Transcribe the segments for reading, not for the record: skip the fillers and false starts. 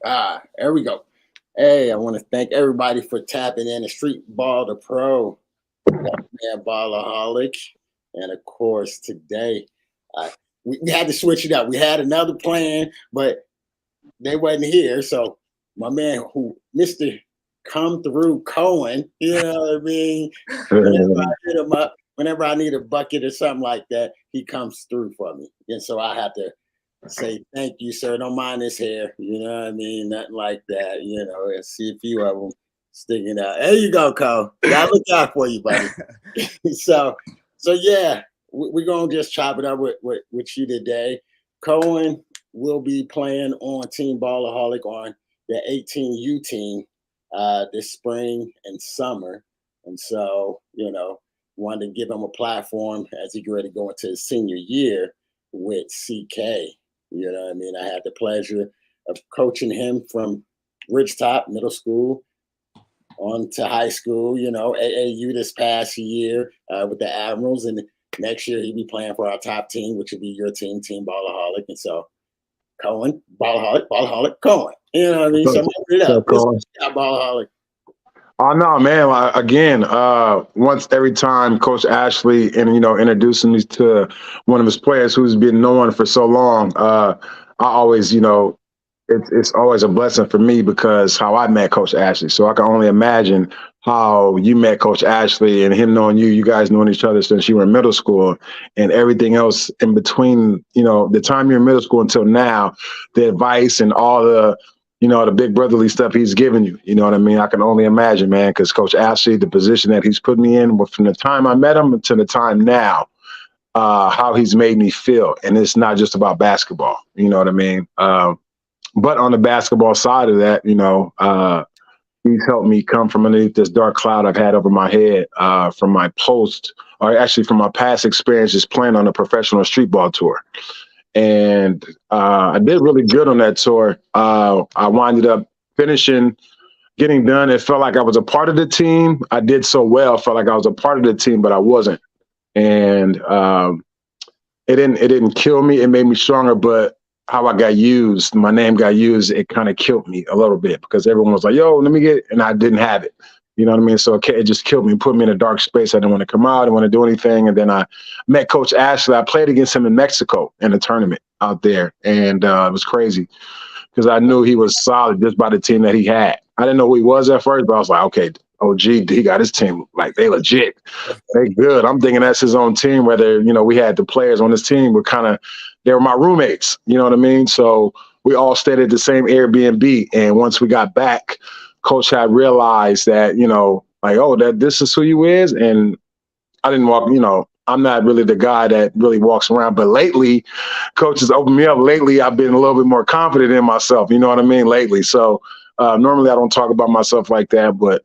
There we go. Hey, I want to thank everybody for tapping in the Streetball the Pro, man, Ballaholic. And of course, today, uh, we had to switch it up. We had another plan, but they wasn't here. So my man, Mr. Come Through Cohen, you know what I mean? Whenever I hit him up, whenever I need a bucket or something like that, he comes through for me. And so I have to say thank you, sir. Don't mind this hair. You know what I mean? Nothing like that. You know, and see a few of them sticking out. There you go, Cole. Gotta look out for you, buddy. so, so yeah, we're gonna just chop it up with you today. Cohen will be playing on Team Ballaholic on the 18U team this spring and summer, and so wanted to give him a platform as he get ready to go into his senior year with CK. You know what I mean? I had the pleasure of coaching him from Ridgetop Middle School on to high school, AAU this past year with the Admirals. And next year he'll be playing for our top team, which will be your team, Team Ballaholic. And so Cohen, Ballaholic, Cohen. You know what I mean? So it up. Ballaholic. Oh no, man! Again, once every time Coach Ashley introducing me to one of his players who's been known for so long, I always it's always a blessing for me because how I met Coach Ashley. So I can only imagine how you met Coach Ashley and him knowing you. You guys knowing each other since you were in middle school, and everything else in between. The time you're in middle school until now, the advice and all the the big brotherly stuff he's given you. You know what I mean? I can only imagine, man, because Coach Ashley, the position that he's put me in from the time I met him to the time now, how he's made me feel. And it's not just about basketball. You know what I mean? But on the basketball side of that, he's helped me come from underneath this dark cloud I've had over my head from my from my past experiences playing on a professional streetball tour. And I did really good on that tour. I winded up getting done. It felt like I was a part of the team. I did so well. Felt like I was a part of the team, but I wasn't. And it didn't kill me. It made me stronger. But how I got used, my name got used, it kind of killed me a little bit because everyone was like, yo, let me get it. And I didn't have it. You know what I mean? So it just killed me, put me in a dark space. I didn't want to come out. I didn't want to do anything. And then I met Coach Ashley. I played against him in Mexico in a tournament out there. And it was crazy because I knew he was solid just by the team that he had. I didn't know who he was at first, but I was like, okay, OG, he got his team. Like, they legit. They good. I'm thinking that's his own team, whether, we had the players on his team they were my roommates. You know what I mean? So we all stayed at the same Airbnb. And once we got back, Coach had realized that, that this is who you is. And I didn't walk, I'm not really the guy that really walks around. But lately, Coach has opened me up. Lately, I've been a little bit more confident in myself. You know what I mean? Lately. So normally I don't talk about myself like that. But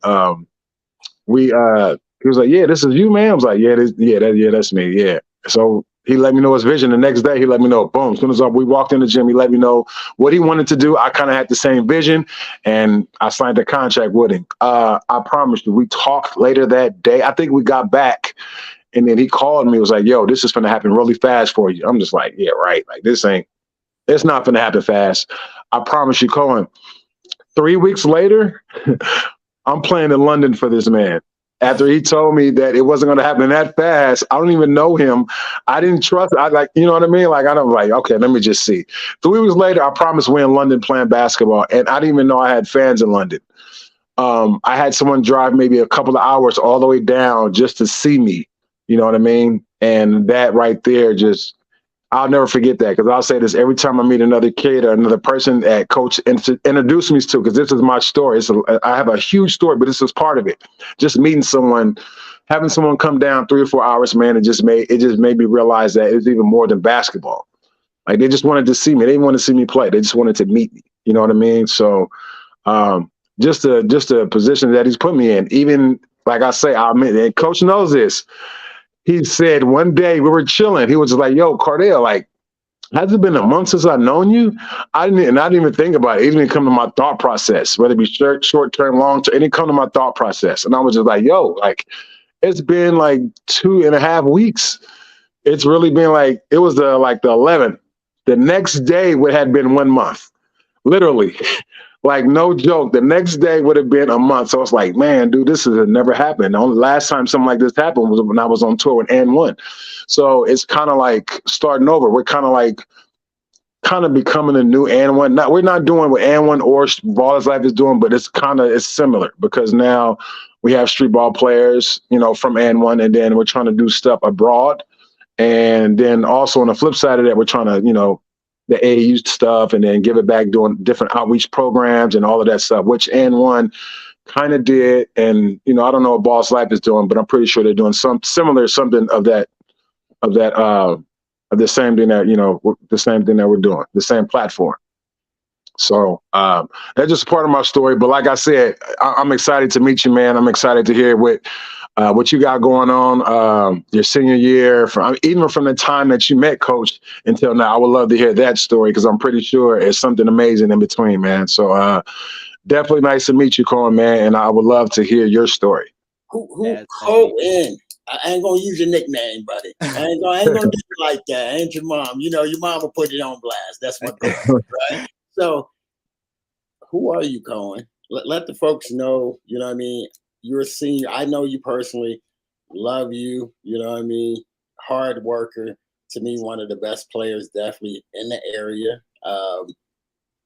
he was like, yeah, this is you, man. I was like, that's me. Yeah. So he let me know his vision. The next day, he let me know. Boom. As soon as we walked in the gym, he let me know what he wanted to do. I kind of had the same vision, and I signed a contract with him. I promise you, we talked later that day. I think we got back, and then he called me. Was like, yo, this is going to happen really fast for you. I'm just like, yeah, right. Like, it's not going to happen fast. I promise you, Cohen. 3 weeks later, I'm playing in London for this man. After he told me that it wasn't going to happen that fast, I don't even know him. I didn't trust. You know what I mean? Like, I'm like, okay, let me just see. 3 weeks later, I promised we're in London playing basketball, and I didn't even know I had fans in London. I had someone drive maybe a couple of hours all the way down just to see me. You know what I mean? And that right there I'll never forget that because I'll say this every time I meet another kid or another person that Coach introduced me to, because this is my story. I have a huge story, but this is part of it. Just meeting someone, having someone come down 3 or 4 hours, man, it just made me realize that it's even more than basketball. Like, they just wanted to see me. They didn't want to see me play. They just wanted to meet me. You know what I mean? So just a position that he's put me in. Even like I say, and Coach knows this. He said one day we were chilling. He was just like, yo, Cardell, like, has it been a month since I've known you? I didn't even think about it. It didn't come to my thought process, whether it be short-term, long-term. It didn't come to my thought process. And I was just like, yo, like, it's been like 2.5 weeks. It's really been like, it was the 11th. The next day had been 1 month. literally. Like, no joke. The next day would have been a month. So it's like, man, dude, this has never happened. The only last time something like this happened was when I was on tour with N1. So it's kind of like starting over. We're kind of becoming a new N1. Not, we're not doing what N1 or Ballers Life is doing, but it's similar because now we have street ball players, from N1, and then we're trying to do stuff abroad. And then also on the flip side of that, we're trying to, the AAU stuff and then give it back doing different outreach programs and all of that stuff, which N1 kind of did. And, I don't know what Boss Life is doing, but I'm pretty sure they're doing something of the same thing that we're doing, the same platform. So that's just part of my story. But like I said, I'm excited to meet you, man. I'm excited to hear what you got going on your senior year, even from the time that you met Coach until now. I would love to hear that story because I'm pretty sure it's something amazing in between, man. So definitely nice to meet you, Cohen, man, and I would love to hear your story. Who Cohen? I ain't gonna use your nickname, buddy. I ain't gonna do it like that. I ain't your mom. Your mom will put it on blast. That's my girl, right? So, who are you, Cohen? Let the folks know. You know what I mean? You're a senior. I know you personally. Love you. You know what I mean? Hard worker. To me, one of the best players, definitely in the area.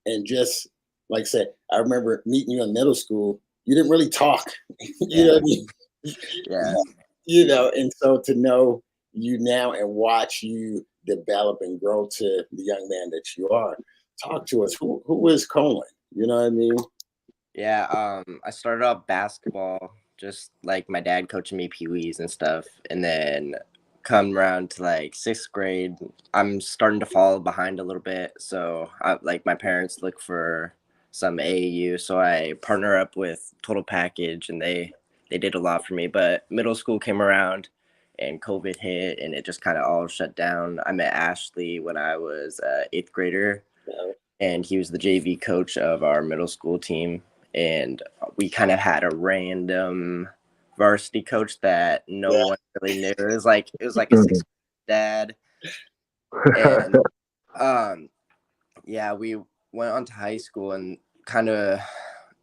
And just like I said, I remember meeting you in middle school. You didn't really talk. You know what I mean? Yeah. And so to know you now and watch you develop and grow to the young man that you are, talk to us. Who is Cohen? You know what I mean? Yeah. I started off basketball, just like my dad coaching me pee-wees and stuff. And then come around to like 6th grade, I'm starting to fall behind a little bit. So my parents look for some AAU. So I partner up with Total Package and they did a lot for me. But middle school came around and COVID hit and it just kind of all shut down. I met Ashley when I was 8th grader. And he was the JV coach of our middle school team. And we kind of had a random varsity coach that no one really knew. It was like a 6th dad. And we went on to high school and kind of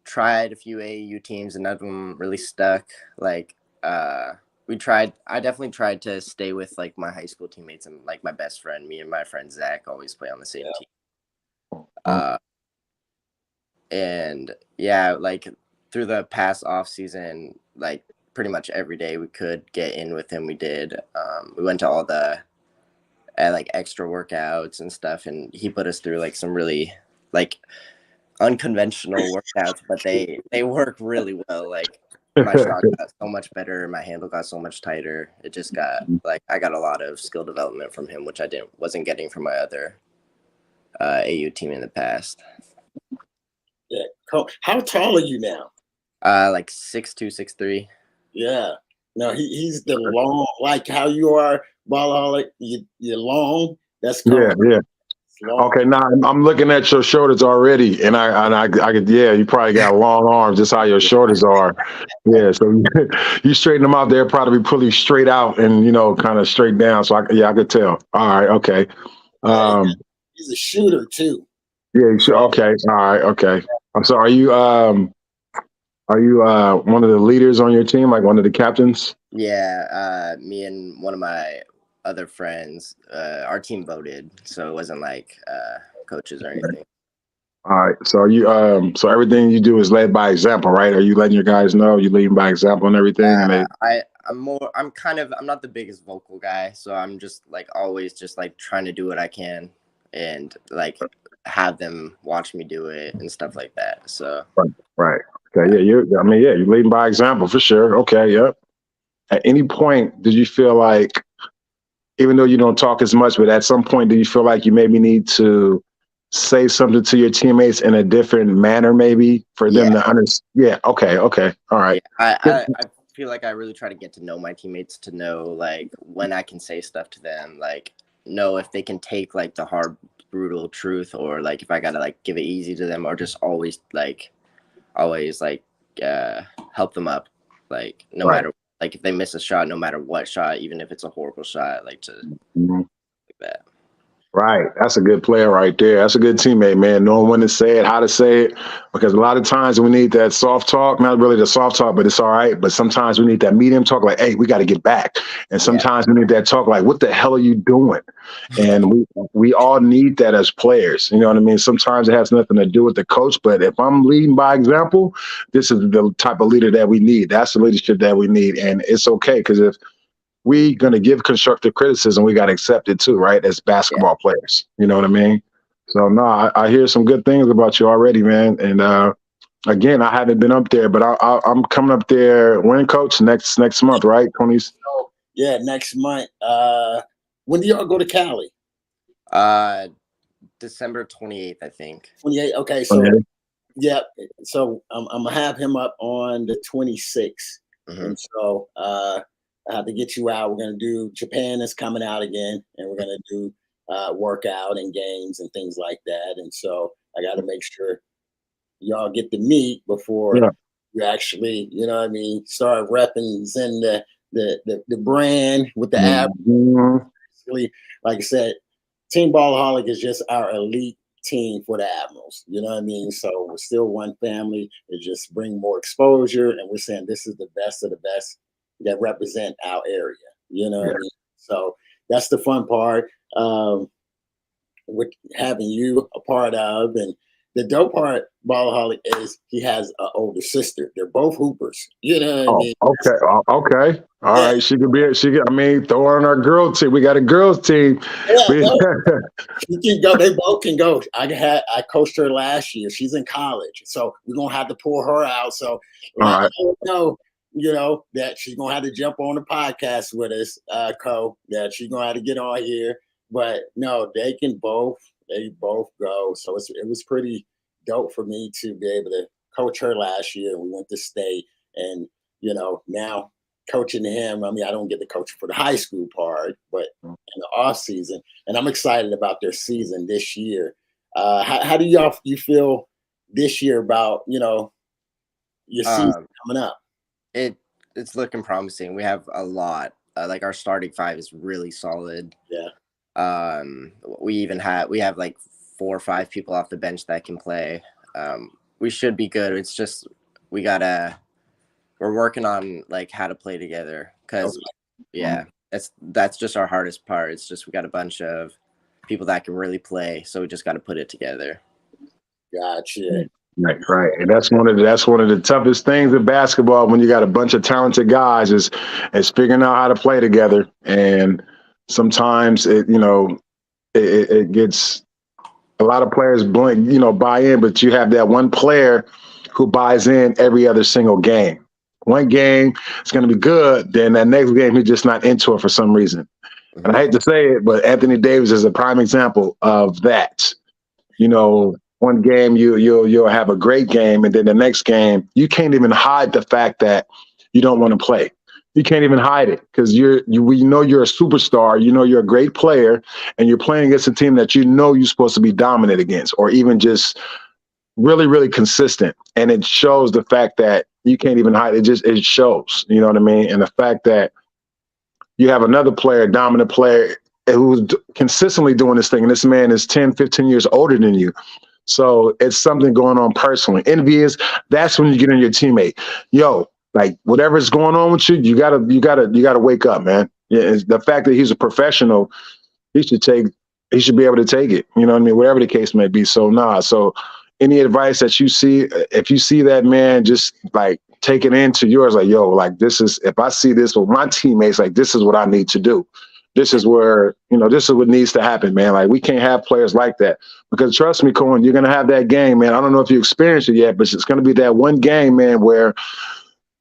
tried a few AAU teams and none of them really stuck. I definitely tried to stay with like my high school teammates and like my best friend. Me and my friend Zach always play on the same team. Like through the past off season, like pretty much every day we could get in with him. We did. We went to all the like extra workouts and stuff, and he put us through like some really like unconventional workouts, but they work really well. Like my shot got so much better, my handle got so much tighter. It just got like I got a lot of skill development from him, which I wasn't getting from my other AU team in the past. Yeah. How tall are you now? Like 6'2", 6'3". Yeah. No, he's the long, like how you are, Ballaholic. You're long. That's Cohen. Yeah. Long. Okay, now I'm looking at your shoulders already, and I could, you probably got long arms, just how your shoulders are. Yeah, so you straighten them out, they're probably pretty straight out and kind of straight down. So I could tell. All right, okay. He's a shooter too. Yeah, okay. All right, okay. So are you one of the leaders on your team, like one of the captains? Yeah, me and one of my other friends, our team voted, so it wasn't like coaches or anything. All right. So are you so everything you do is led by example, right? Are you letting your guys know you leading by example and everything? I'm not the biggest vocal guy, so I'm just like always just like trying to do what I can and like have them watch me do it and stuff like that. So right. Okay. Yeah. You're leading by example for sure. Okay. Yep. At any point, did you feel like, even though you don't talk as much, but at some point, do you feel like you maybe need to say something to your teammates in a different manner, maybe for them to understand? Yeah. Okay. Okay. All right. Yeah, I feel like I really try to get to know my teammates to know like when I can say stuff to them, like know if they can take like the hard, brutal truth, or like if I gotta like give it easy to them, or just always help them up, like no matter, like if they miss a shot, no matter what shot, even if it's a horrible shot, like to like that. Right. That's a good player right there. That's a good teammate, man. Knowing when to say it, how to say it. Because a lot of times we need that soft talk, not really the soft talk, but it's all right. But sometimes we need that medium talk like, hey, we got to get back. And sometimes we need that talk like, what the hell are you doing? And we all need that as players. You know what I mean? Sometimes it has nothing to do with the coach, but if I'm leading by example, this is the type of leader that we need. That's the leadership that we need. And it's okay because if we going to give constructive criticism, we got to accept it too, right? As basketball players, you know what I mean? So no, I hear some good things about you already, man. And again, I haven't been up there, but I'm coming up there. When, coach? Next month, right? 20s. Yeah, next month. When do y'all go to Cali? December 28th, I think. 28. Okay, so yeah, so I'm gonna have him up on the 26th, and so I have to get you out. We're gonna do Japan is coming out again, and we're gonna do workout and games and things like that. And so I got to make sure y'all get to meet before you actually, you know what I mean, start representing the brand with the app. Really, like I said, Team Ballaholic is just our elite team for the Admirals. You know what I mean? So we're still one family. It just bring more exposure, and we're saying this is the best of the best that represent our area. You know what I mean? So that's the fun part with having you a part of. And the dope part, Ballaholic, is he has an older sister. They're both hoopers. You know what I mean? Okay. All right. She could be. I mean, throw her on our girl team. We got a girls team. Yeah, she can go. They both can go. I coached her last year. She's in college, so we're gonna have to pull her out. So I don't know, you know, that she's gonna have to jump on the podcast with us, that she's gonna have to get on here. But no, they both go. So it was pretty dope for me to be able to coach her last year. We went to state, and you know, now coaching him. I mean, I don't get to coach for the high school part, but in the off season, and I'm excited about their season this year. How do you feel this year about, you know, your season coming up? It's looking promising. We have a lot. Like our starting five is really solid. Yeah. We have like 4 or 5 people off the bench that can play. We should be good. It's just we're working on like how to play together because that's just our hardest part. It's just we got a bunch of people that can really play, so we just got to put it together. Gotcha. Right. And that's one of the toughest things in basketball when you got a bunch of talented guys is figuring out how to play together. And sometimes it gets a lot of players buy in, but you have that one player who buys in every other single game. One game it's going to be good, then that next game he's just not into it for some reason. And I hate to say it, but Anthony Davis is a prime example of that. You know, one game you'll have a great game, and then the next game you can't even hide the fact that you don't want to play. You can't even hide it because we know you're a superstar. You know you're a great player, and you're playing against a team that you know you're supposed to be dominant against, or even just really, really consistent. And it shows the fact that you can't even hide it. It shows, you know what I mean? And the fact that you have another player, dominant player, who's consistently doing this thing, and this man is 10, 15 years older than you. So it's something going on personally. Envy that's when you get on your teammate. Yo, like whatever's going on with you, you gotta wake up, man. Yeah, the fact that he's a professional, he should be able to take it. You know what I mean? Whatever the case may be. So any advice that you see, if you see that, man, just like take it into yours. Like, yo, like if I see this with my teammates, like this is what I need to do. This is where, this is what needs to happen, man. Like we can't have players like that because trust me, Cohen, you're going to have that game, man. I don't know if you experienced it yet, but it's going to be that one game, man, where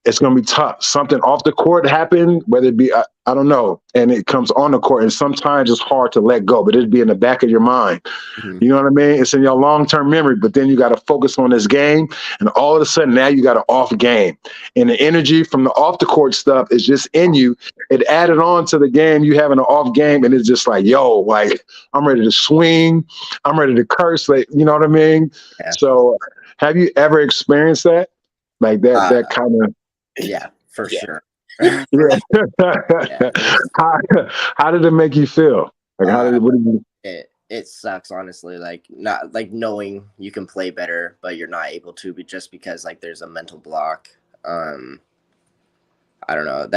it's going to be tough. Something off the court happened, whether it be, I don't know, and it comes on the court, and sometimes it's hard to let go, but it'd be in the back of your mind. Mm-hmm. You know what I mean? It's in your long-term memory, but then you got to focus on this game, and all of a sudden now you got an off game. And the energy from the off-the-court stuff is just in you. It added on to the game, you having an off game, and it's just like, yo, like, I'm ready to swing. I'm ready to curse. Like, you know what I mean? Yeah. So have you ever experienced that? Like that kind of... Yeah, for sure. Yeah. How did it make you feel? Like, what did you? it sucks, honestly. Like, not like knowing you can play better, but you're not able to, but just because like there's a mental block. I don't know.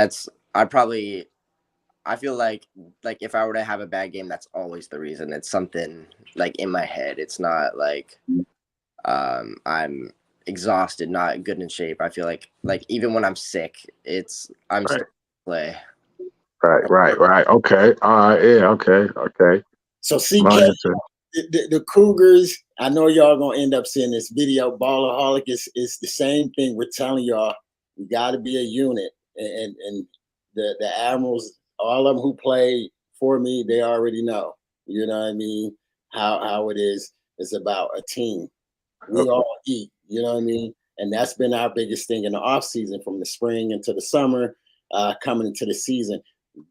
I feel like if I were to have a bad game, that's always the reason. It's something like in my head. It's not like I'm exhausted, not good in shape. I feel like even when I'm sick, I'm Right. still play. Right. Okay. Yeah. Okay. So CK, No answer. the Cougars, I know y'all gonna end up seeing this video. Ballaholic is the same thing. We're telling y'all, we got to be a unit, and the Admirals, all of them who play for me, they already know. You know what I mean? How it is. It's about a team. We all eat. You know what I mean? And that's been our biggest thing in the off season, from the spring into the summer, coming into the season,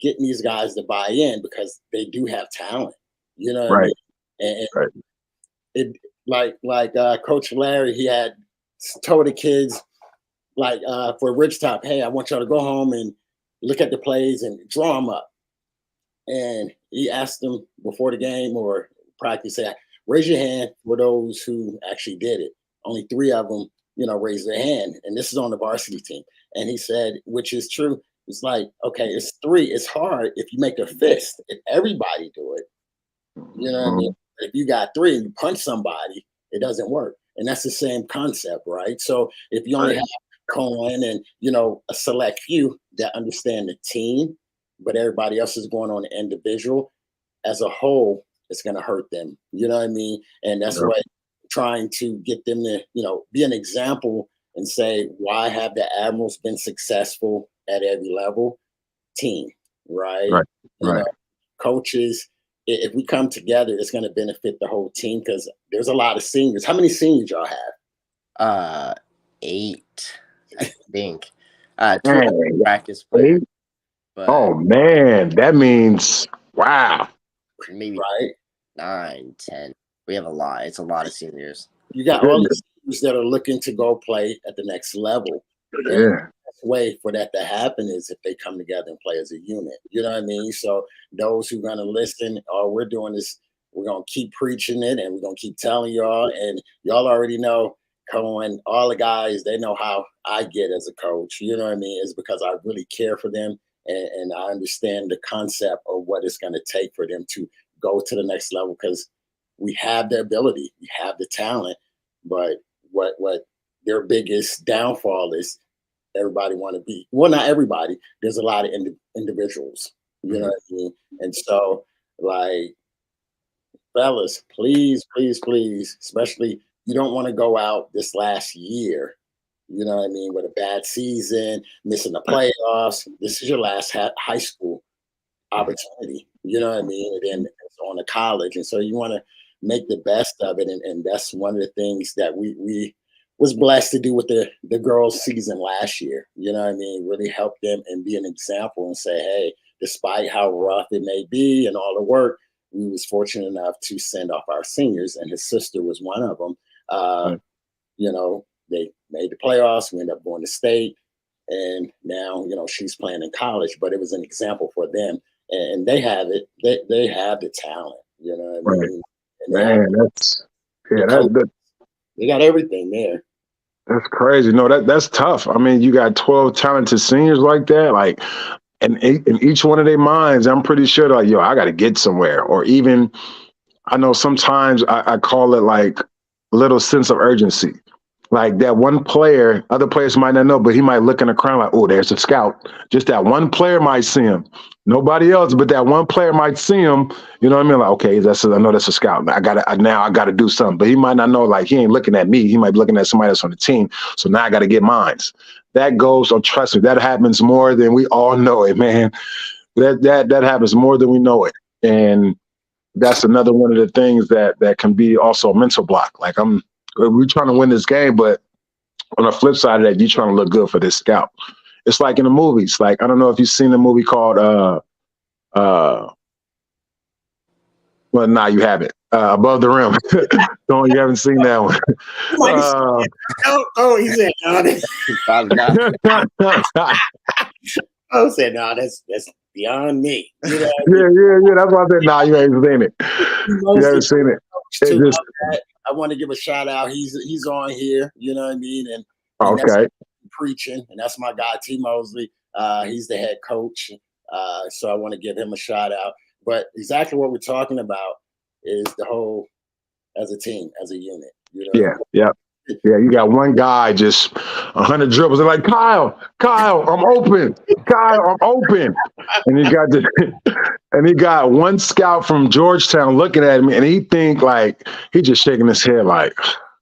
getting these guys to buy in because they do have talent. You know what I Right. mean? And Right. it like Coach Larry, he had told the kids for Ridge Top, hey, I want y'all to go home and look at the plays and draw them up. And he asked them before the game or practice, say, raise your hand for those who actually did it. Only 3 of them, raised their hand. And this is on the varsity team. And he said, which is true. It's like, okay, it's 3. It's hard if you make a fist. If everybody do it, you know what I mean? If you got 3 and you punch somebody, it doesn't work. And that's the same concept, right? So if you only have Cohen and, a select few that understand the team, but everybody else is going on the individual, as a whole, it's going to hurt them. You know what I mean? And that's what trying to get them to, be an example and say, why have the Admirals been successful at every level? Team, right? Right. Coaches, if we come together, it's going to benefit the whole team because there's a lot of seniors. How many seniors y'all have? 8, I think. 2 practice players. But oh man, that means wow. Maybe 9, 10. We have a lot. It's a lot of seniors. You got all these seniors that are looking to go play at the next level. Yeah. The way for that to happen is if they come together and play as a unit. You know what I mean? So those who are going to listen, all we're doing is we're going to keep preaching it and we're going to keep telling y'all. And y'all already know, Cohen, all the guys, they know how I get as a coach. You know what I mean? It's because I really care for them. And I understand the concept of what it's going to take for them to go to the next level because we have the ability, we have the talent, but what their biggest downfall is everybody want to be, well, not everybody, there's a lot of individuals, you know what I mean? And so, like, fellas, please, especially you don't want to go out this last year, you know what I mean, with a bad season, missing the playoffs. This is your last high school opportunity, you know what I mean? And then it's on to college. And so you want to make the best of it. And that's one of the things that we was blessed to do with the girls season last year. You know what I mean? Really help them and be an example and say, hey, despite how rough it may be and all the work, we was fortunate enough to send off our seniors, and his sister was one of them. You know, they made the playoffs. We ended up going to state, and now, you know, she's playing in college, but it was an example for them. And they have it. They have the talent, you know what I mean? Man, they got everything there. That's crazy. No, that's tough. I mean, you got 12 talented seniors like that, like, and in each one of their minds, I'm pretty sure, like, yo, I got to get somewhere. Or even, I know sometimes I call it like a little sense of urgency. Like that one player, other players might not know, but he might look in the crowd like, oh, there's a scout. Just that one player might see him. Nobody else, but that one player might see him. You know what I mean? Like, okay, I know that's a scout. I gotta do something. But he might not know, like, he ain't looking at me. He might be looking at somebody else on the team. So now I gotta get mines. That goes, oh, trust me, that happens more than we all know it, man. That happens more than we know it. And that's another one of the things that can be also a mental block. Like, we're trying to win this game, but on the flip side of that, you're trying to look good for this scout. It's like in the movies. Like, I don't know if you've seen the movie called well, nah, you haven't. Above the Rim. No, you haven't seen that one. He said no. I said no. That's beyond me. You know, Yeah. That's why I said, nah, you ain't seen it. You haven't seen it. too, Just, I want to give a shout out. He's on here. You know what I mean? And okay. that's preaching, and that's my guy T Mosley. He's the head coach. So I want to give him a shout out. But exactly what we're talking about is the whole as a team, as a unit. You know? Yeah. You got one guy just 100 dribbles. They're like, Kyle, I'm open. Kyle, I'm open. And he got one scout from Georgetown looking at me, and he think like he just shaking his head like,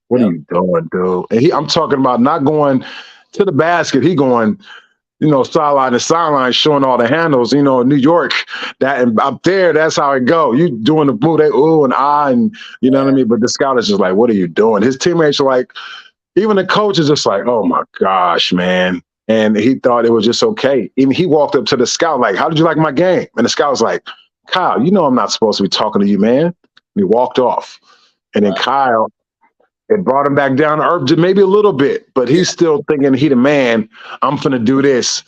what are you doing, dude? And I'm talking about not going to the basket. He going, sideline to sideline, showing all the handles. In New York, that and up there, that's how it go. You doing the move, they ooh and ah, and you know what I mean. But the scout is just like, what are you doing? His teammates are like, even the coach is just like, oh my gosh, man. And he thought it was just okay. Even he walked up to the scout like, how did you like my game? And the scout was like, Kyle, I'm not supposed to be talking to you, man. And he walked off. And then Kyle, it brought him back down to earth maybe a little bit, but he's still thinking he the man. I'm finna do this.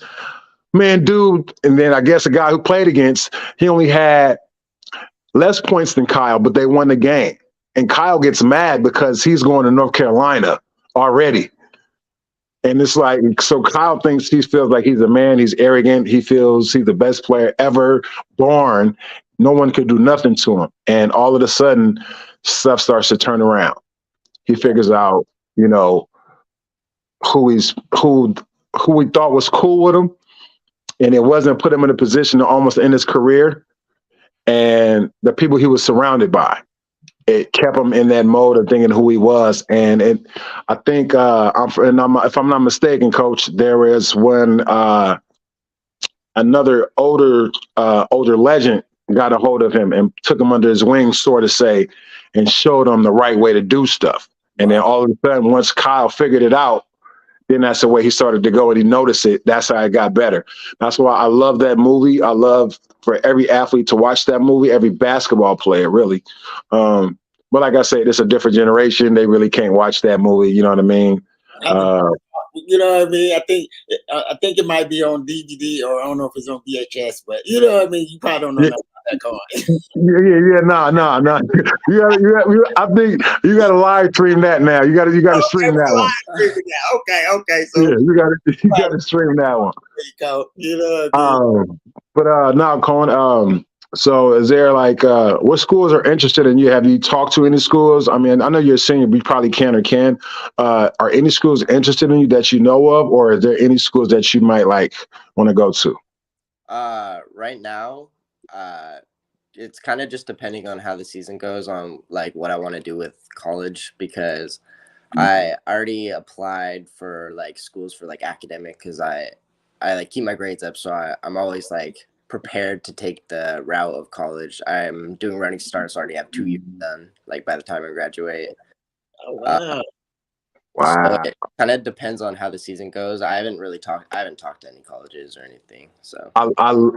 Man, dude. And then I guess the guy who played against, he only had less points than Kyle, but they won the game. And Kyle gets mad because he's going to North Carolina already. And it's like, so Kyle thinks he feels like he's a man. He's arrogant. He feels he's the best player ever born. No one could do nothing to him. And all of a sudden, stuff starts to turn around. He figures out, who he thought was cool with him, and it wasn't put him in a position to almost end his career. And the people he was surrounded by, it kept him in that mode of thinking who he was. And I think, if I'm not mistaken, Coach, there is another older legend got a hold of him and took him under his wing, sort of say, and showed him the right way to do stuff. And then all of a sudden, once Kyle figured it out, then that's the way he started to go, and he noticed it. That's how it got better. That's why I love that movie. I love for every athlete to watch that movie, every basketball player, really. But like I said, it's a different generation. They really can't watch that movie. You know what I mean? You know what I mean? I think it might be on DVD, or I don't know if it's on VHS, but you know what I mean? You probably don't know nothing about that card. No. I think you got to live stream that now. You got to stream that one. Okay. So yeah, you got to stream that one. There you go. You know what I mean? But now, Cohen, so is there what schools are interested in you? Have you talked to any schools? I mean, I know you're a senior, but you probably can. Are any schools interested in you that you know of, or is there any schools that you might want to go to? Right now, it's kind of just depending on how the season goes on, what I want to do with college, because I already applied for schools for academic, because I keep my grades up, so I'm always prepared to take the route of college. I'm doing running start, so I already have 2 years done by the time I graduate. Oh wow. So it kind of depends on how the season goes. I haven't talked to any colleges or anything. So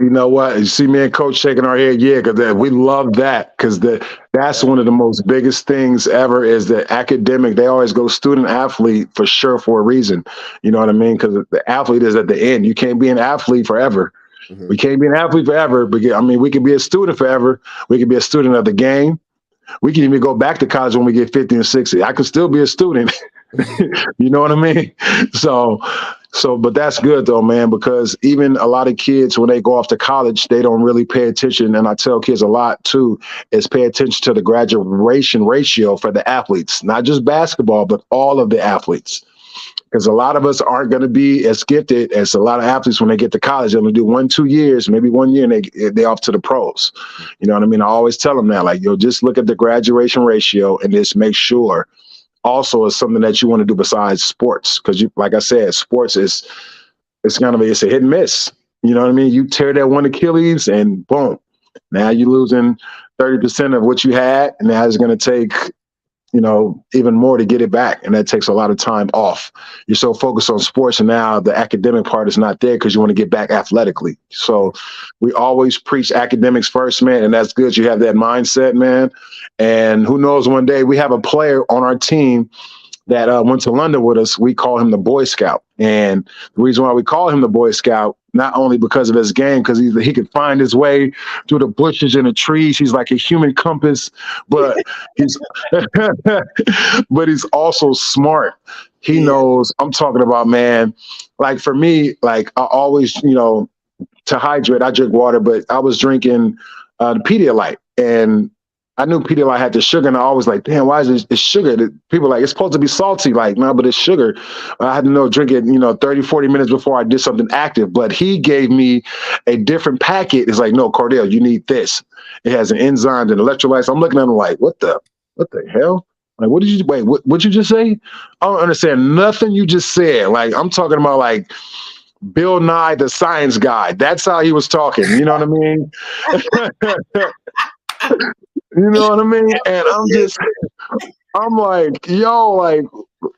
you know what? You see me and Coach shaking our head, because we love that, because that's one of the most biggest things ever is the academic. They always go student athlete for sure for a reason. You know what I mean? Because the athlete is at the end. You can't be an athlete forever. Mm-hmm. We can't be an athlete forever. But we can be a student forever. We can be a student of the game. We can even go back to college when we get 50 and 60. I could still be a student. You know what I mean? So, but that's good though, man, because even a lot of kids, when they go off to college, they don't really pay attention. And I tell kids a lot too, is pay attention to the graduation ratio for the athletes, not just basketball, but all of the athletes. Because a lot of us aren't going to be as gifted as a lot of athletes when they get to college. They're going to do 1-2 years, maybe 1 year, and they off to the pros. You know what I mean? I always tell them that, just look at the graduation ratio and just make sure also is something that you want to do besides sports. Because like I said, sports it's a hit and miss. You know what I mean? You tear that one Achilles and boom, now you're losing 30% of what you had. And now it's going to take, even more to get it back. And that takes a lot of time off. You're so focused on sports, and now the academic part is not there because you want to get back athletically. So we always preach academics first, man. And that's good. You have that mindset, man. And who knows, one day we have a player on our team that went to London with us. We call him the Boy Scout. And the reason why we call him the Boy Scout, not only because of his game, because he could find his way through the bushes and the trees. He's like a human compass, but he's but he's also smart. He Yeah. knows. I'm talking about, man. Like for me, like I always, to hydrate, I drink water, but I was drinking the Pedialyte, and I knew Pedialyte had the sugar, and I always like, damn, why is it's sugar? People are like, it's supposed to be salty. Like, no, but it's sugar. I had to drink it, 30, 40 minutes before I did something active. But he gave me a different packet. It's like, no, Cordell, you need this. It has an enzyme and electrolytes. I'm looking at him like, what the hell? Like, what'd you just say? I don't understand nothing you just said. Like, I'm talking about like Bill Nye, the science guy. That's how he was talking. You know what I mean? You know what I mean? And I'm like, yo, like,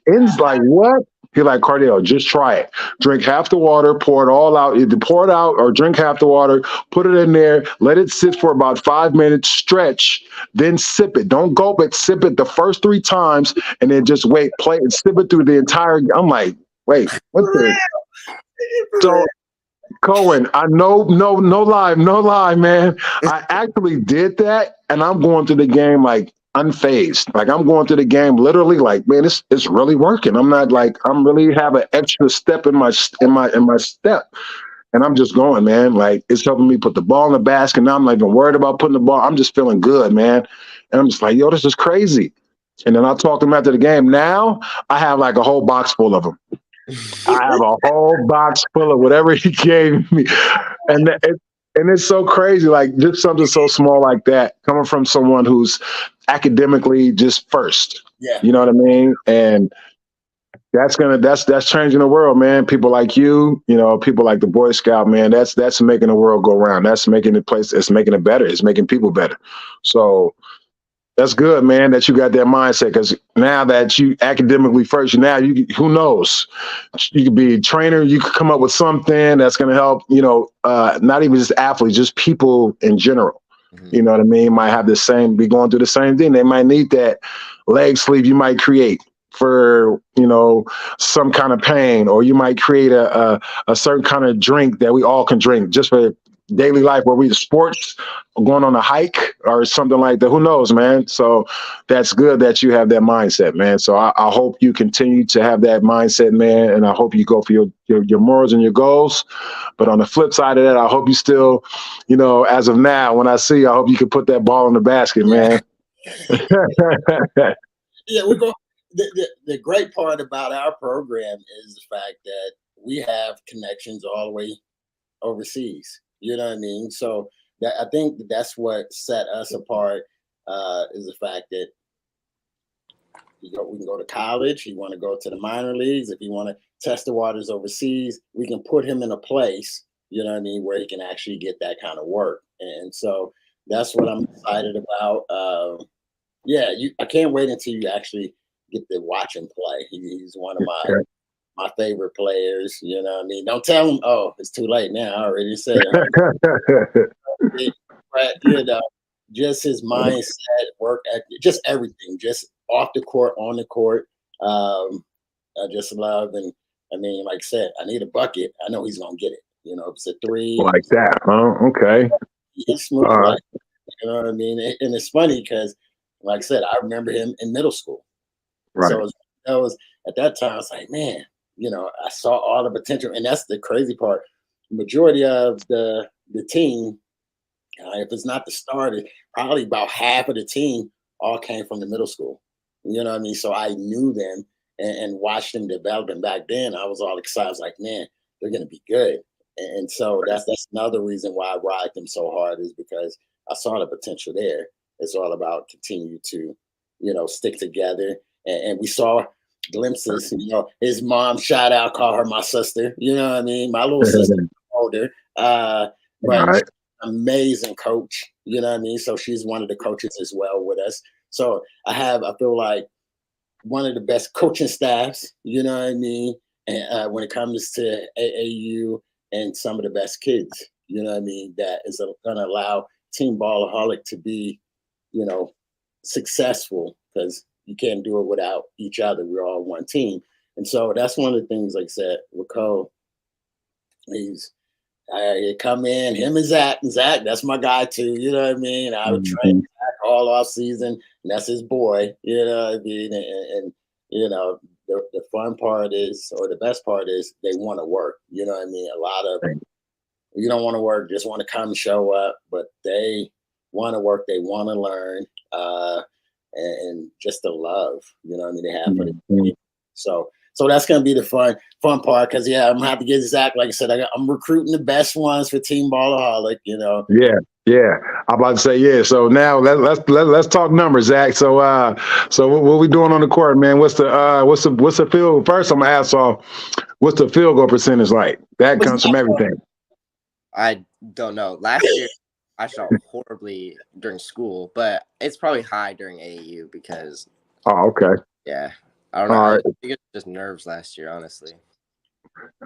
ends like what? He like, Cardell, just try it. Drink half the water, pour it all out. Either pour it out or drink half the water, put it in there, let it sit for about 5 minutes, stretch, then sip it. Don't gulp it, sip it the first 3 times, and then just wait, play and sip it through the entire. I'm like, wait, what the? So Cohen, I know, no lie, man. I actually did that, and I'm going through the game like unfazed. Like I'm going through the game literally like, man, it's really working. I'm not like I'm really have an extra step in my step, and I'm just going, man. Like it's helping me put the ball in the basket. Now I'm not even worried about putting the ball. I'm just feeling good, man. And I'm just like, yo, this is crazy. And then I talked to him after the game. Now I have like a whole box full of them. I have a whole box full of whatever he gave me, and it's so crazy. Like just something so small like that coming from someone who's academically just first. Yeah. You know what I mean? And that's changing the world, man. People like you, people like the Boy Scout, man. That's making the world go round. That's making it's making it better. It's making people better. So. That's good, man, that you got that mindset, because now that you academically first, now who knows? You could be a trainer, you could come up with something that's going to help, not even just athletes, just people in general. Mm-hmm. You know what I mean? Might have be going through the same thing. They might need that leg sleeve you might create for, some kind of pain, or you might create a certain kind of drink that we all can drink just for daily life, where we sports, going on a hike or something like that. Who knows, man? So that's good that you have that mindset, man. So I hope you continue to have that mindset, man. And I hope you go for your morals and your goals. But on the flip side of that, I hope you still, as of now, when I see you, I hope you can put that ball in the basket, man. Yeah, we go. The great part about our program is the fact that we have connections all the way overseas. You know what I mean? So I think that's what set us apart, is the fact that we can go to college. You want to go to the minor leagues. If you want to test the waters overseas, we can put him in a place, you know what I mean, where he can actually get that kind of work. And so that's what I'm excited about. I can't wait until you actually get to watch him play. He's one of my favorite players, you know what I mean? Don't tell him, oh, it's too late now. I already said it. But, just his mindset, work ethic, just everything, just off the court, on the court. I just love, and I mean, like I said, I need a bucket. I know he's going to get it. If it's a 3. Like that, huh? Okay. He's smooth, like, you know what I mean? And it's funny because, like I said, I remember him in middle school. Right. So that was at that time, I was like, man, I saw all the potential. And that's the crazy part. The majority of the team, if it's not the starter, probably about half of the team all came from the middle school. You know what I mean? So I knew them and watched them develop. And back then, I was all excited. I was like, man, they're going to be good. And so that's another reason why I ride them so hard, is because I saw the potential there. It's all about continue to, stick together. And we saw glimpses, his mom, shout out, call her my sister. You know what I mean? My little sister, older, but right. Amazing coach. You know what I mean? So she's one of the coaches as well with us. So I feel like one of the best coaching staffs, you know what I mean? And when it comes to AAU, and some of the best kids, you know what I mean? That is going to allow Team Ballaholic to be, successful, because you can't do it without each other. We're all one team. And so that's one of the things, like I said, with Cole, he's I come in, him and Zach. Zach, that's my guy too. You know what I mean? I would train Zach all off season, and that's his boy. You know what I mean? And you know, the fun part is, or the best part is, they want to work. You know what I mean? A lot of them, you don't want to work, just want to come show up, but they want to work. They want to learn, and just the love. You know what I mean? They have for the game. So that's gonna be the fun part, because I'm gonna have to get Zach. Like I said, I'm recruiting the best ones for Team Ballaholic. You know. Yeah. I'm about to say So now let's talk numbers, Zach. So what we doing on the court, man? What's the field? First, I'm gonna ask what's the field goal percentage like? That comes from everything. I don't know. Last year I shot horribly during school, but it's probably high during AAU because. Oh, okay. Yeah. I don't know. I think it's just nerves last year, honestly.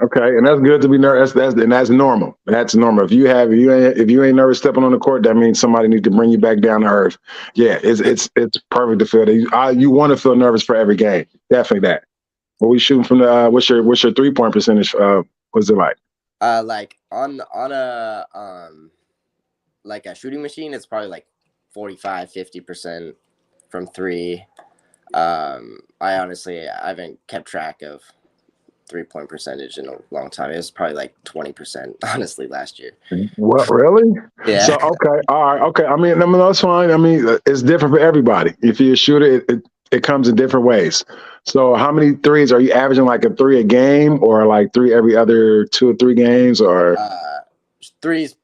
Okay, and that's good to be nervous. That's normal. That's normal. If you ain't nervous stepping on the court, that means somebody needs to bring you back down to earth. Yeah, it's perfect to feel that. You want to feel nervous for every game. Definitely that. What we shooting from the what's your 3-point percentage? What's it like? Like on a like a shooting machine, it's probably like 45-50% from 3. I haven't kept track of 3-point percentage in a long time. It was probably like 20%, honestly, last year. What, really? Yeah. So okay, all right, okay. I mean, that's fine. I mean, it's different for everybody. If you're a shooter, it comes in different ways. So how many threes are you averaging? Like a 3 a game, or like 3 every other 2 or 3 games, or? 3's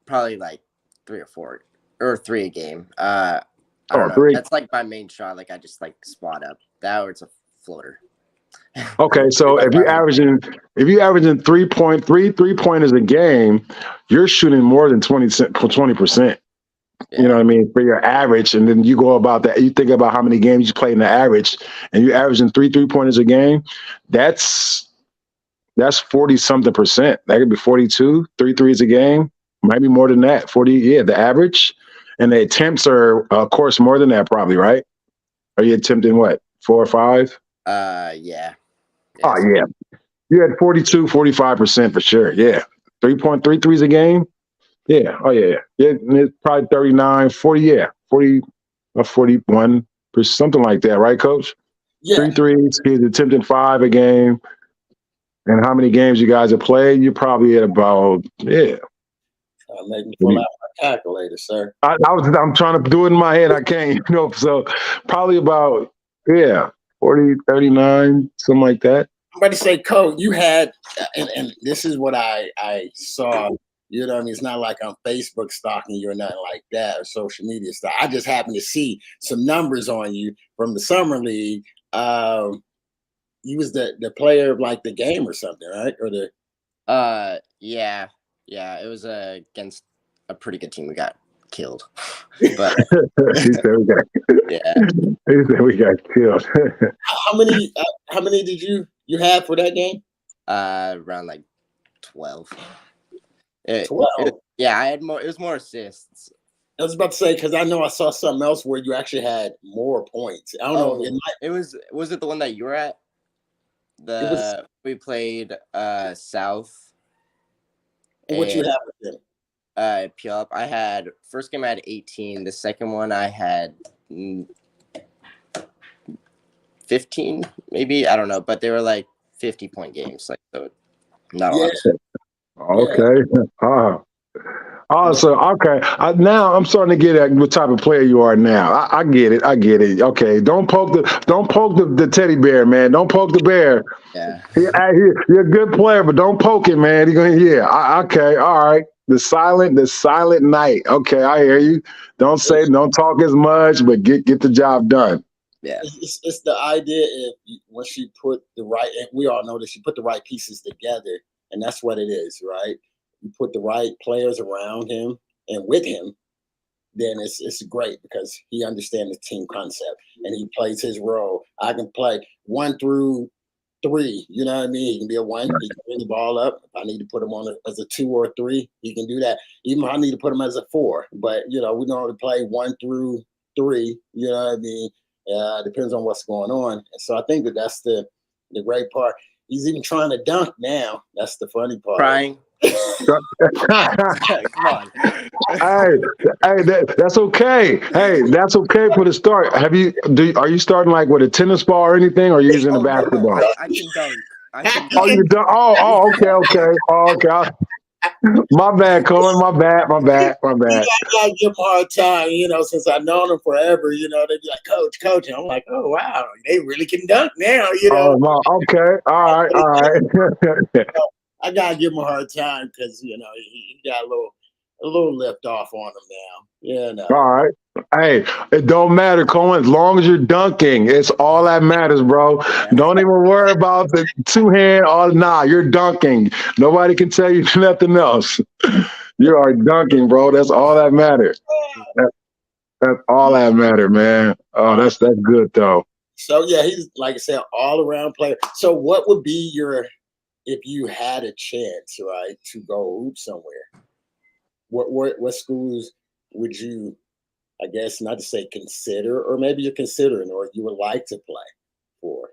probably like 3 or 4, or 3 a game. I don't know. 3. That's like my main shot. Like I just like spot up that, or it's a floater. Okay, so if you're averaging 3-pointers a game, you're shooting more than 20%. You know what I mean, for your average, and then you go about that. You think about how many games you play in the average, and you're averaging 3-3-pointers a game. That's 40-something%. That could be 42, 3 threes a game. Might be more than that. 40, yeah, the average, and the attempts are, of course, more than that, probably, right? Are you attempting what, 4 or 5? Yeah. Oh, yeah. You had 42, 45% for sure. Yeah. 3 threes a game. Yeah. Oh, yeah. Yeah. It's probably 39, 40. Yeah. 40 or 41%, something like that. Right, Coach? Yeah. 3 threes. He's attempting 5 a game. And how many games you guys have played? You're probably at about, I'm making pull out my calculator, sir. I'm trying to do it in my head. I can't, so probably about, 40, 39, something like that. I'm about to say, Cole, you had, and this is what I saw. You know what I mean? It's not like I'm Facebook stalking you or nothing like that, or social media stuff. I just happened to see some numbers on you from the summer league. You was the player of like the game or something, right? Or the yeah. It was against a pretty good team. We got killed, but he said we got killed. How many did you have for that game? Around like 12. 12. I had more. It was more assists. I was about to say, because I know I saw something else where you actually had more points. I don't know. Was it the one that you were at? We played South. What you have with them? Pure. I had first game I had 18. The second one I had 15, maybe, I don't know, but they were like 50-point games, like, so not a lot. Okay. So okay. Now I'm starting to get at what type of player you are now. I get it. Okay. Don't poke the teddy bear, man. Don't poke the bear. Yeah. You're a good player, but don't poke it, man. You're going, okay, all right. The silent night. Okay, I hear you. Don't talk as much, but get the job done. Yeah. It's the idea when she put the right, and we all know that she put the right pieces together, and that's what it is, right? You put the right players around him and with him, then it's great because he understands the team concept and he plays his role. I can play 1 through 3, you know what I mean? He can be a 1, he can bring the ball up. If I need to put him on as a 2 or a 3, he can do that. Even if I need to put him as a 4, but we normally play 1 through 3, you know what I mean? Depends on what's going on. And so I think that's the great part. He's even trying to dunk now. That's the funny part. Come on. That's okay. Hey, that's okay for the start. Are you starting like with a tennis ball or anything, or are you using a Oh no, basketball? I can dunk. I can Oh, dunk. you done? Okay. Oh, okay. My bad, Colin. My bad. I gotta give him a hard time, since I've known him forever, they be like, coach. And I'm like, oh, wow, they really can dunk now. Oh, no. Okay. All right. I gotta give him a hard time because, he got a little lift off on him now, All right. Hey, it don't matter, Colin. As long as you're dunking, it's all that matters, bro. Yeah. Don't even worry about the two hand. Nah, you're dunking. Nobody can tell you nothing else. You are dunking, bro. That's all that matters. That's all that matter, man. Oh, that's good though. So yeah, he's like I said, all around player. So what would be if you had a chance, right, to go hoop somewhere? What schools would you, I guess, not to say consider, or maybe you're considering, or you would like to play for?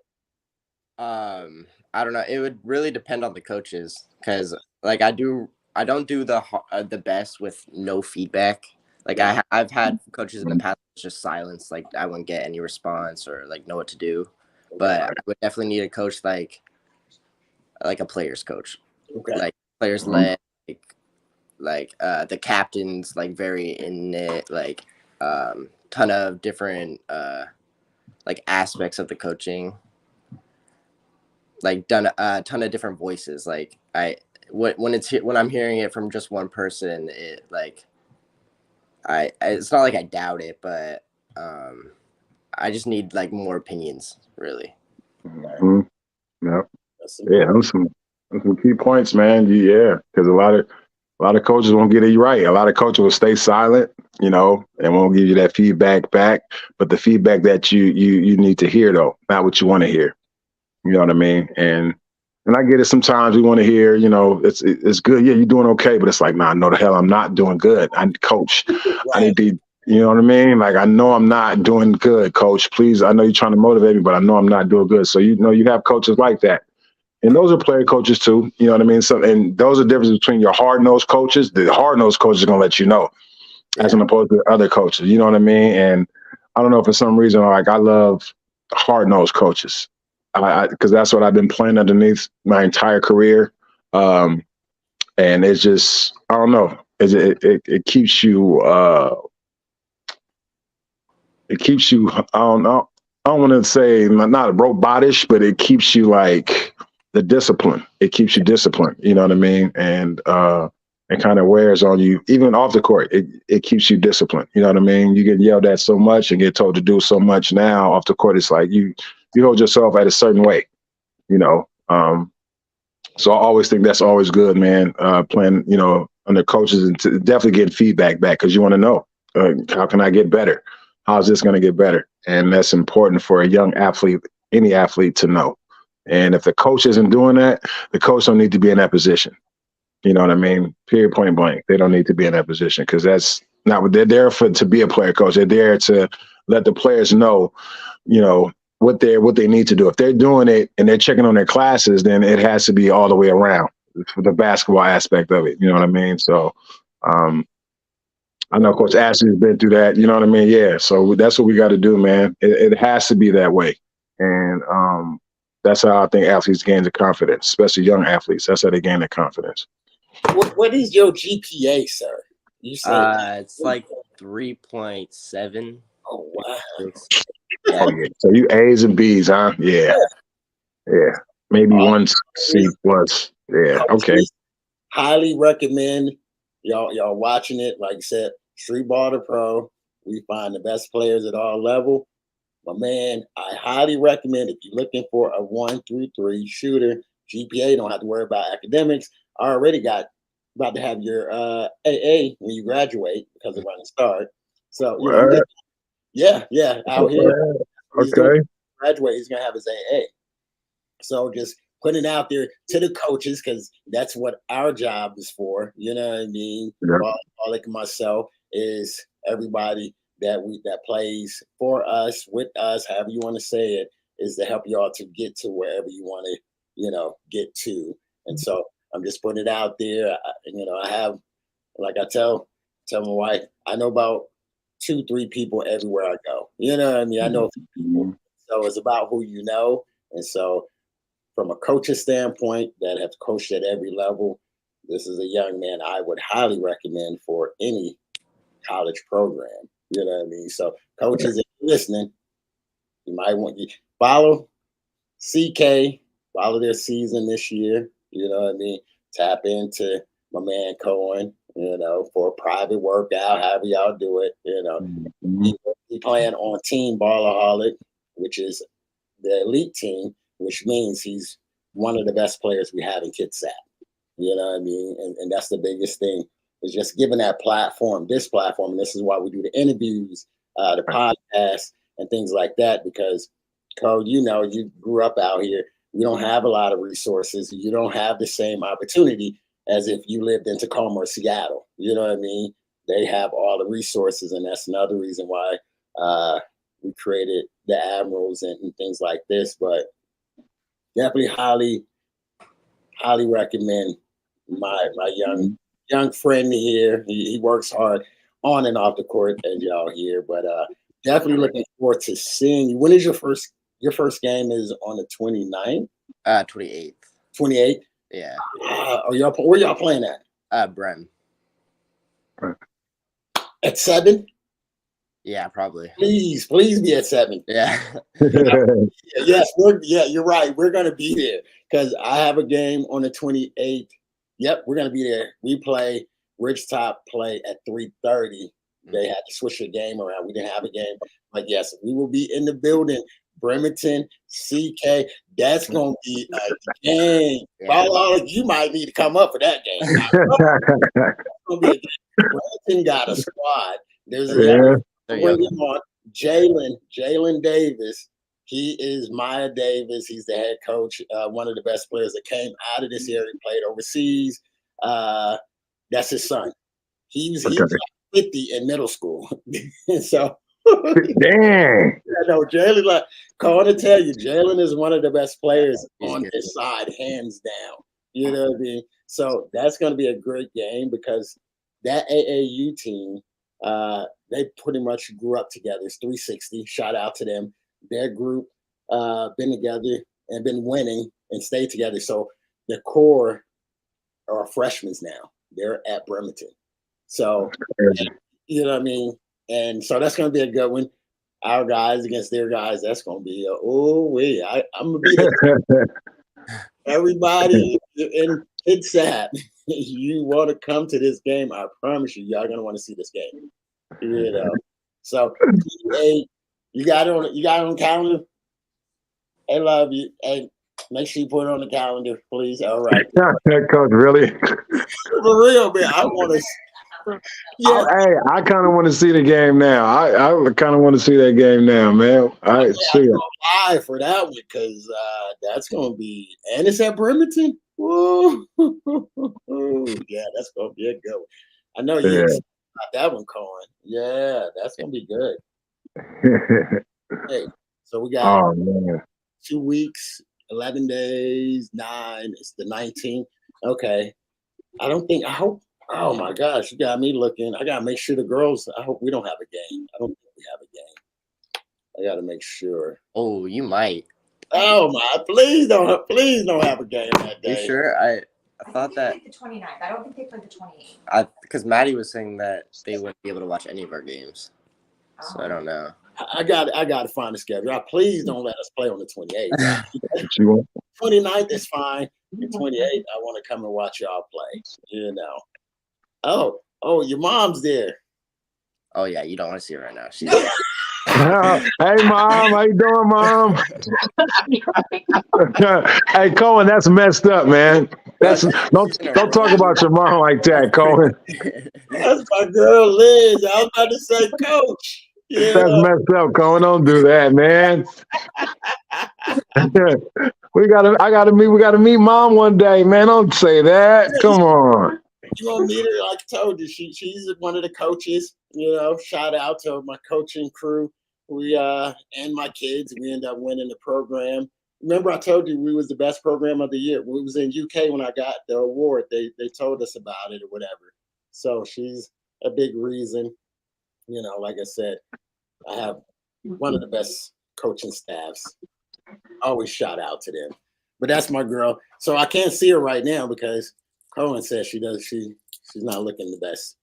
I don't know. It would really depend on the coaches because, like, I don't do the best with no feedback. Like, I've had coaches in the past just silence, like I wouldn't get any response or like know what to do. But I would definitely need a coach like a player's coach, like players led, like the captains, like very in it, like ton of different like aspects of the coaching, like done a ton of different voices. Like when I'm hearing it from just one person, it like it's not like I doubt it, but I just need like more opinions, really. Mm-hmm. Yep. Yeah, those some key points, man. Yeah, because a lot of coaches won't get it right. A lot of coaches will stay silent, and won't give you that feedback back. But the feedback that you need to hear, though, not what you want to hear. You know what I mean? And I get it. Sometimes we want to hear, it's good. Yeah, you're doing okay, but it's like, nah, no, the hell, I'm not doing good. I coach. I need to. You know what I mean? Like, I know I'm not doing good, coach. Please, I know you're trying to motivate me, but I know I'm not doing good. So, you have coaches like that. And those are player coaches too. You know what I mean? So, and those are the difference between your hard-nosed coaches. The hard-nosed coaches are going to let you know, as opposed to other coaches. You know what I mean? And I don't know, for some reason, like, I love hard-nosed coaches because that's what I've been playing underneath my entire career. And it's just, I don't know. It keeps you, I don't know. I don't want to say not robotish, but it keeps you like the discipline. It keeps you disciplined. You know what I mean? And it kind of wears on you, even off the court. It keeps you disciplined. You know what I mean? You get yelled at so much and get told to do so much. Now off the court, it's like you hold yourself at a certain way. So I always think that's always good, man. Playing, under coaches and to definitely get feedback back because you want to know how can I get better? How's this going to get better? And that's important for a young athlete, any athlete, to know. And if the coach isn't doing that, the coach don't need to be in that position. You know what I mean? Period, point blank. They don't need to be in that position because that's not what they're there for. To be a player coach, they're there to let the players know, what they need to do. If they're doing it and they're checking on their classes, then it has to be all the way around for the basketball aspect of it. You know what I mean? So, I know Coach Ashley's been through that. You know what I mean? Yeah. So that's what we got to do, man. It has to be that way. And that's how I think athletes gain the confidence, especially young athletes. That's how they gain the confidence. What is your GPA, sir? You said it's like 3.7. Oh, wow. Yeah. Oh, yeah. So you A's and B's, huh? Yeah. Maybe one C plus. Yeah. Okay. Highly recommend y'all watching it. Like I said, Streetball to Pro. We find the best players at all level. But man, I highly recommend if you're looking for a 1 through 3 shooter, GPA, don't have to worry about academics. I already about to have your AA when you graduate because of running start. So out here. Okay. Graduate, he's gonna have his AA. So just putting it out there to the coaches because that's what our job is for. You know what I mean? Ballaholic and myself is everybody that plays for us, with us, however you want to say it, is to help y'all to get to wherever you want to, get to. And so I'm just putting it out there. I have, like I tell my wife, I know about 2-3 people everywhere I go. You know what I mean? I know a few people. So it's about who you know. And so from a coaching standpoint that have coached at every level, this is a young man I would highly recommend for any college program. You know what I mean? So coaches, if you're listening, you might want you follow CK, follow their season this year. You know what I mean? Tap into my man Cohen, for a private workout, however y'all do it. He playing on Team Ballaholic, which is the elite team, which means he's one of the best players we have in Kitsap. You know what I mean? And that's the biggest thing, is just giving that platform, and this is why we do the interviews, the podcast, and things like that, because, Cole, you grew up out here. You don't have a lot of resources. You don't have the same opportunity as if you lived in Tacoma or Seattle. You know what I mean? They have all the resources, and that's another reason why we created the Admirals and things like this. But definitely highly recommend my young friend here. He works hard on and off the court, as y'all hear. But definitely looking forward to seeing you. When is your first game? Is on the 29th? 28th. 28th? Yeah. Where y'all playing at? Brem. At 7? Yeah, probably. Please be at 7. Yeah. Yes, you're right. We're gonna be there because I have a game on the 28th. Yep, we're gonna be there. We play Ridgetop play at 3:30. They had to switch the game around. We didn't have a game, but yes, we will be in the building. Bremerton, CK, that's gonna be a game. Yeah. You might need to come up for that game. Bremerton got a squad. There's a young bring him on. Jalen Davis. He is Maya Davis. He's the head coach, one of the best players that came out of this area, played overseas. That's his son. He was 50 in middle school. So dang. Jalen, like calling to tell you, Jalen is one of the best players on his side, hands down. You know what I mean? So that's going to be a great game because that AAU team, they pretty much grew up together. It's 360. Shout out to them. Their group been together and been winning and stayed together. So the core are freshmen now. They're at Bremerton. So, you know what I mean? And so that's going to be a good one. Our guys against their guys, that's going to be I'm going to be there. Everybody in Kitsap, you want to come to this game, I promise you, y'all going to want to see this game. So you got it on the calendar. I love you. Hey, make sure you put it on the calendar, please. All right. Coach, really? For real, man. I want to. Yeah. I kind of want to see the game now. I kind of want to see that game now, man. I see it. Live for that one because that's going to be, and it's at Bremerton. Woo. Yeah, that's going to be a good one. I know you excited about that one, Cohen. Yeah, that's going to be good. Hey, so we got 2 weeks, 11 days, 9. It's the 19th. Okay. I hope. Oh my gosh, you got me looking. I gotta make sure the girls. I hope we don't have a game. I don't think we have a game. I gotta make sure. Oh, you might. Oh my! Please don't have a game that day. You sure? I thought that the 29th. I don't think they played the 28th. Because Maddie was saying that they wouldn't be able to watch any of our games. So I don't know. I got to find the schedule. Please don't let us play on the 28th. 29th is fine. The 28th, I want to come and watch y'all play. Oh, your mom's there. Oh yeah, you don't want to see her right now. She's Hey mom, how you doing, mom? Hey Cohen, that's messed up, man. Don't talk about your mom like that, Cohen. That's my girl Liz. I was about to say, Coach. Yeah. That's messed up, Cohen. Don't do that, man. We gotta meet mom one day, man. Don't say that. Come on. You gonna meet her? Like I told you, she's one of the coaches. Shout out to my coaching crew. We and my kids. We end up winning the program. remember I told you we was the best program of the year. We was in UK when I got the award. They told us about it or whatever. So she's a big reason. You know, like I said, I have one of the best coaching staffs. Always shout out to them. But that's my girl. So I can't see her right now because Cohen says she's not looking the best.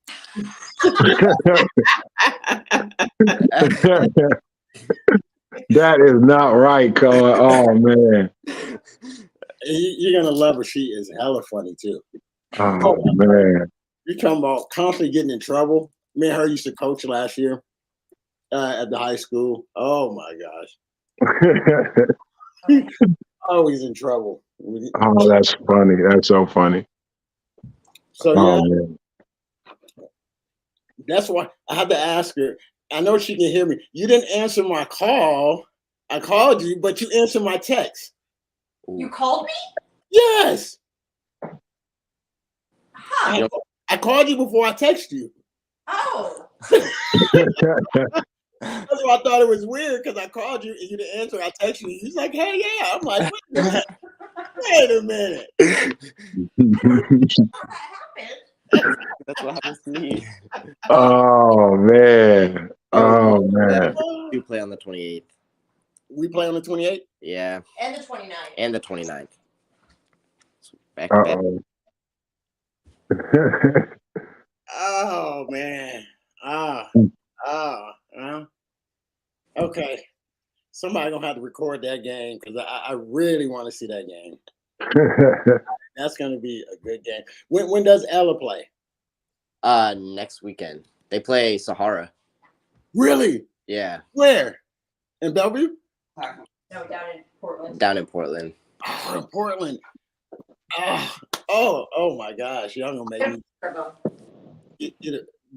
That is not right, Cohen. Oh man. You're gonna love her. She is hella funny too. Oh man. You're talking about constantly getting in trouble. Me and her used to coach last year at the high school. Oh my gosh. Always in trouble. Oh, that's funny. That's so funny. So yeah, Oh, man. that's why I had to ask her. I know she can hear me. You didn't answer my call. I called you, but you answered my text. You called me? Yes. Huh. I called you before I texted you. Oh. That's why I thought it was weird because I called you and you didn't answer. I texted you. He's like, hey, yeah. I'm like, wait a minute. That's what happens to me. Oh man. Oh man. We play on the 28th. We play on the 28th? Yeah. And the 29th. And the 29th. So back to back. Oh man. Okay. Somebody gonna have to record that game because I really want to see that game. That's gonna be a good game. When does Ella play? Next weekend. They play Sahara. Really? Yeah. Where? In Bellevue? No, down in Portland. Down in Portland. Oh, in Portland. Oh my gosh. Y'all gonna make me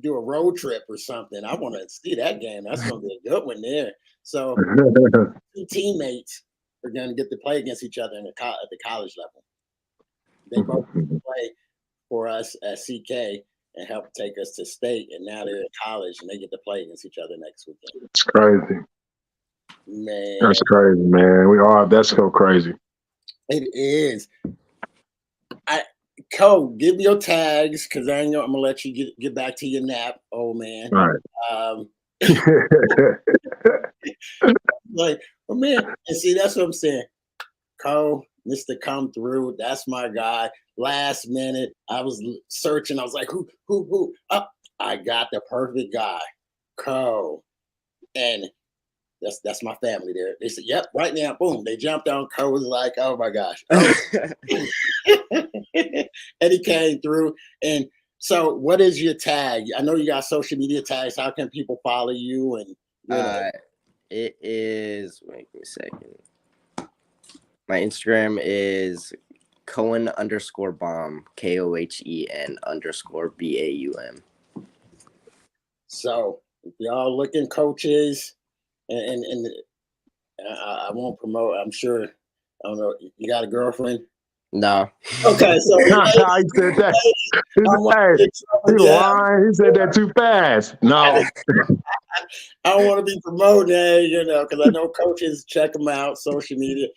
do a road trip or something. I want to see that game. That's gonna be a good one there. So two teammates are gonna get to play against each other at the college level. They both play for us at CK and help take us to state, and now they're in college and they get to play against each other next weekend. It's crazy. Man, That's crazy, man. That's so crazy. it is. Cole, give me your tags because I'm gonna let you get back to your nap, old man. All right. Like, oh man, and see that's what I'm saying. Cole, Mr. Come Through, that's my guy. Last minute, I was searching. I was like, who? Oh, I got the perfect guy, Cole, and that's my family there. They said, yep, right now, boom. They jumped on. Cole was like, oh my gosh. And he came through. And so what is your tag? I know you got social media tags. How can people follow you? And it is, wait a second. My Instagram is Cohen_Baum, KOHEN_BAUM. So if y'all looking coaches, and I won't promote. I'm sure. I don't know. You got a girlfriend? No. Okay, so he said that. He said that too fast. No. I don't want to be promoting that, because I know coaches check them out, social media,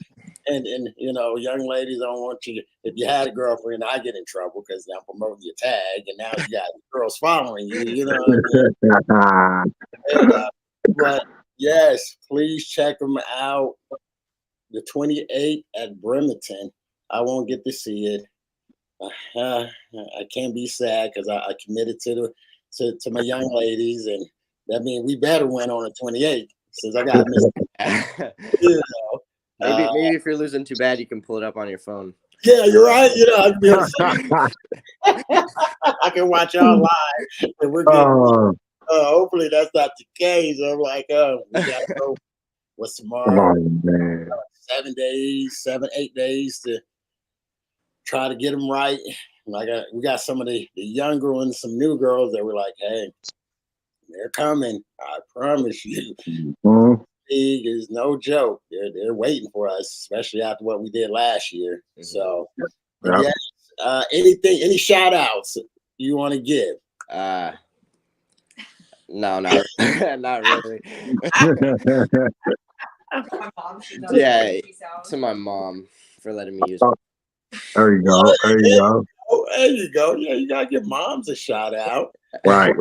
and young ladies don't want you. If you had a girlfriend, I get in trouble because I'm promoting your tag, and now you got girls following you. You know what I mean? But yes, please check them out. The 28th at Bremerton. I won't get to see it. I can't be sad because I committed to my young ladies, and that means we better win on the 28th since I got missed. Maybe if you're losing too bad, you can pull it up on your phone. Yeah, you're right. I can be on I can watch y'all live, and we're good. Hopefully that's not the case. I'm like, we gotta go. What's tomorrow? 7 days, 8 days to try to get them right. Like we got some of the younger ones, some new girls that were like, hey, they're coming. I promise you. Mm-hmm. League is no joke. They're waiting for us, especially after what we did last year. So, yes. Any shout outs you want to give? No, not really. My mom should know. Yeah, to my mom for letting me use it. There you go. There you go. Oh, there you go. Yeah, you gotta give moms a shout out. Right.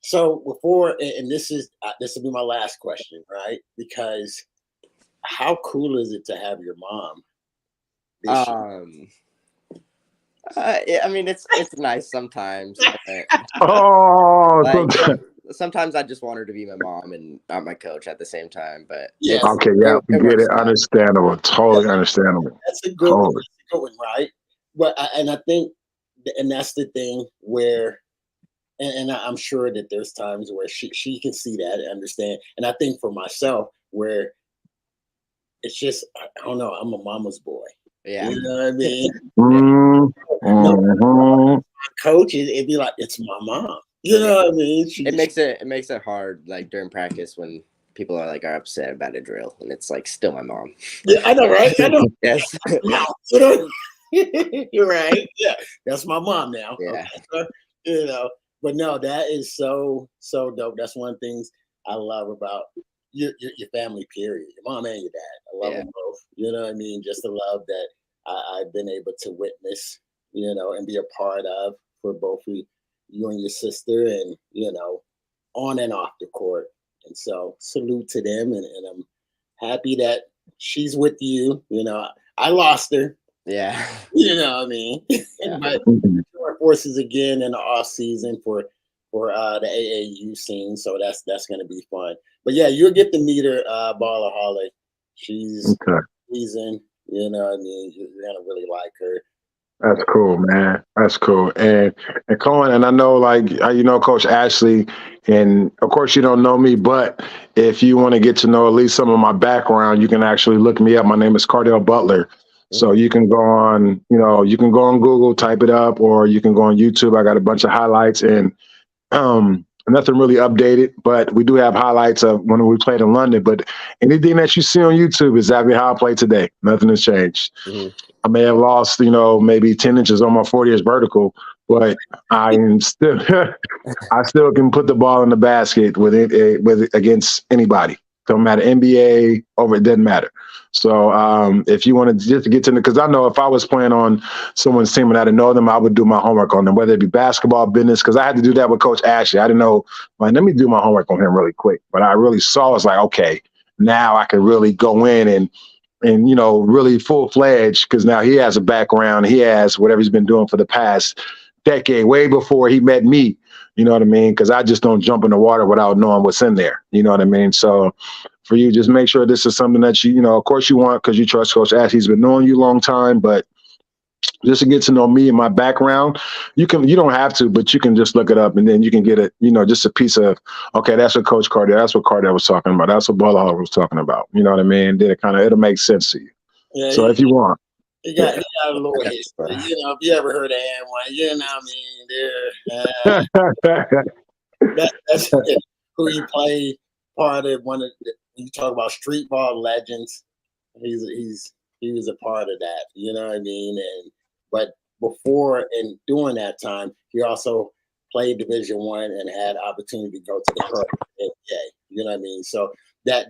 So before, and this will be my last question, right? Because how cool is it to have your mom? this year? I mean, it's nice sometimes. But, Oh, like, sometimes I just want her to be my mom and not my coach at the same time. But Yeah. okay, yeah, it get works it. out. Understandable. Totally understandable. That's a good one. Totally. That's a good one, right? But I think, and that's the thing where, and I'm sure that there's times where she can see that and understand. And I think for myself, where it's just, I don't know, I'm a mama's boy. Yeah. You know what I mean? Mhm. Coach, it'd be like, it's my mom. You know what I mean? It makes it hard, like during practice when people are upset about a drill, and it's like still my mom. Yeah, I know, right? I know. Yes. You know? You're right. Yeah, that's my mom now. Yeah. Okay. You know, but no, that is so dope. That's one of the things I love about your family. Period. Your mom and your dad. I love them both. You know what I mean? Just the love that I've been able to witness. You know, and be a part of for both of you and your sister, and you know, on and off the court. And so, salute to them, and I'm happy that she's with you. You know, I lost her. Yeah. You know what I mean? Yeah. But join forces again in the off season for the AAU scene. So that's going to be fun. But yeah, you'll get to meet her, Ballaholic. She's amazing. You know what I mean? You're going to really like her. That's cool, man. That's cool. And Cohen, and I know, like, you know, Coach Ashley, and of course you don't know me, but if you want to get to know at least some of my background, you can actually look me up. My name is Cardell Butler. So you can go on, you know, you can go on Google, type it up, or you can go on YouTube. I got a bunch of highlights, and nothing really updated, but we do have highlights of when we played in London. But anything that you see on YouTube is exactly how I play today. Nothing has changed. Mm-hmm. I may have lost, you know, maybe 10 inches on my 40 years vertical, but I am still, I still can put the ball in the basket with against anybody. Don't matter, NBA, over, it doesn't matter. So if you want to just get to, because I know if I was playing on someone's team and I didn't know them, I would do my homework on them, whether it be basketball, business, because I had to do that with Coach Ashley. I didn't know, like, let me do my homework on him really quick. But I really saw, it's like, okay, now I can really go in and you know, really full-fledged, because now he has a background. He has whatever he's been doing for the past decade, way before he met me. You know what I mean? Because I just don't jump in the water without knowing what's in there. You know what I mean? So for you, just make sure this is something that you know, of course you want, because you trust Coach Ash. He's been knowing you a long time, but just to get to know me and my background, you don't have to, but you can just look it up, and then you can get it, you know, just a piece of, okay, that's what Coach Cardell, that's what Cardell was talking about. That's what Ballaholic was talking about. You know what I mean? Then it'll make sense to you. Yeah, so if you want. He got a little history. You know, if you ever heard of Amway, you know what I mean? That's who he played part of. One of the, you talk about Streetball legends. He was a part of that. You know what I mean? But before and during that time, he also played Division I and had opportunity to go to the pro NBA. You know what I mean? So that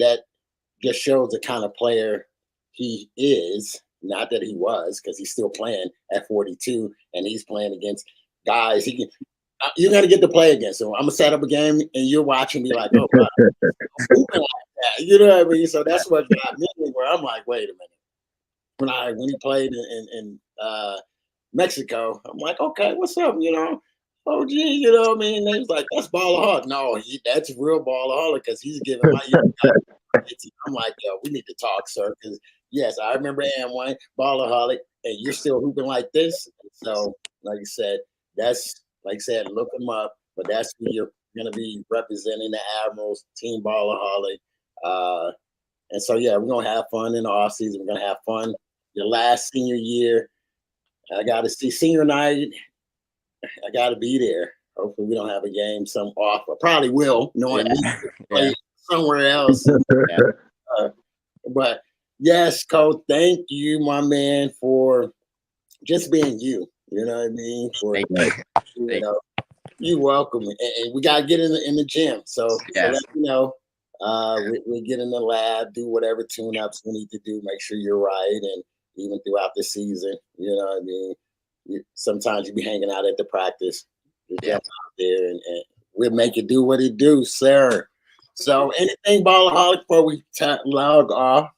just shows the kind of player he is. Not that he was, because he's still playing at 42, and he's playing against guys. He can. You're gonna get to play against him. I'm gonna set up a game, and you're watching me like, oh, wow, I'm moving like that. You know what I mean? So that's what got me where I'm like, wait a minute. When he played in Mexico, I'm like, okay, what's up? You know, oh gee, you know what I mean? They was like, that's Ballaholic. No, that's real Ballaholic, because he's giving my. I'm like, yo, we need to talk, sir, because yes, I remember Amway, Ballaholic, and you're still hooping like this. So, like you said, look him up, but that's who you're going to be representing, the Admirals, Team Ballaholic. And so, yeah, we're going to have fun in the offseason. We're going to have fun your last senior year. I got to see senior night. I got to be there. Hopefully we don't have a game some off. I probably will, knowing me play somewhere else. But yes, Coach, thank you, my man, for just being you. You know what I mean? You welcome. And we gotta get in the gym. So let me know We get in the lab, do whatever tune-ups we need to do, make sure you're right, and even throughout the season, you know what I mean? Sometimes you be hanging out at the practice, you jump out there, and we'll make it do what it do, sir. So anything Ballaholic before we log off?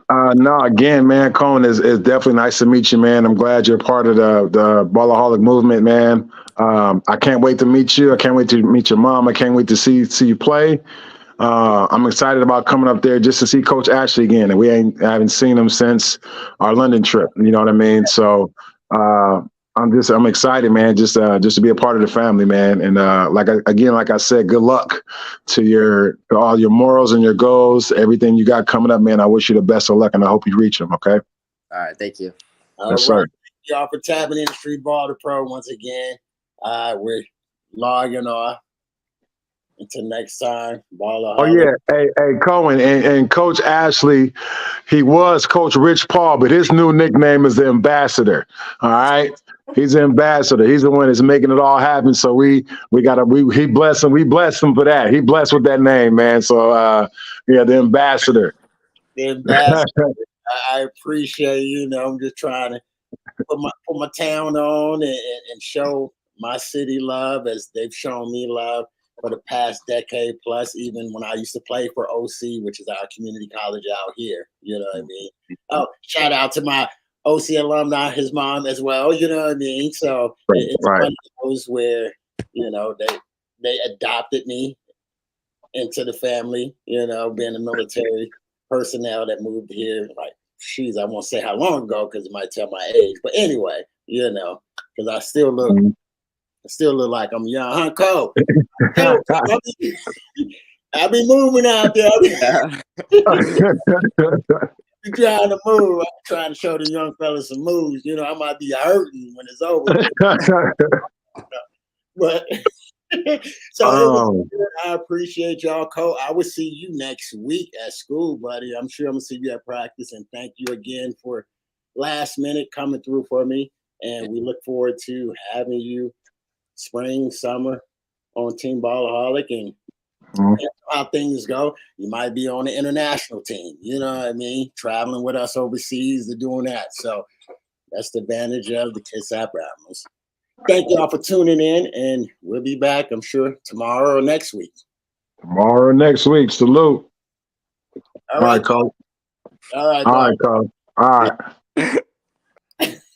No, again, man, Cohen, is definitely nice to meet you, man. I'm glad you're part of the Ballaholic movement, man. I can't wait to meet you. I can't wait to meet your mom. I can't wait to see you play. I'm excited about coming up there just to see Coach Ashley again. And I haven't seen him since our London trip. You know what I mean? So I'm excited, man, just to be a part of the family, man. And like I said, good luck to all your morals and your goals, everything you got coming up, man. I wish you the best of luck, and I hope you reach them. Okay. All right, thank you. Yes, sir. Thank y'all for tapping in Streetball the Pro once again. We're logging off. Until next time, Ballaholic. Oh yeah, hey, Cohen and Coach Ashley, he was Coach Rich Paul, but his new nickname is the Ambassador. All right, he's the Ambassador. He's the one that's making it all happen. So he blessed him. We blessed him for that. He blessed with that name, man. So yeah, the Ambassador. The Ambassador. I appreciate I'm just trying to put my town on and show my city love as they've shown me love for the past decade plus, even when I used to play for OC, which is our community college out here. You know what I mean? Oh, shout out to my OC alumni, his mom as well. You know what I mean? So it's one of those where, they adopted me into the family, being a military personnel that moved here. Like, I won't say how long ago because it might tell my age. But anyway, because I still look like I'm young, huh, Cole? I be moving out there. I'm trying to move. I'm trying to show the young fellas some moves. I might be hurting when it's over. But so I appreciate y'all, Cole. I will see you next week at school, buddy. I'm sure I'm gonna see you at practice. And thank you again for last minute coming through for me. And we look forward to having you spring, summer on Team Ballaholic, and how things go. You might be on the international team, you know what I mean? Traveling with us overseas to doing that. So that's the advantage of the KidSap Ramblers. Thank y'all for tuning in, and we'll be back, I'm sure, tomorrow or next week. Tomorrow or next week. Salute. All right, Cole. All right, Cole. All right.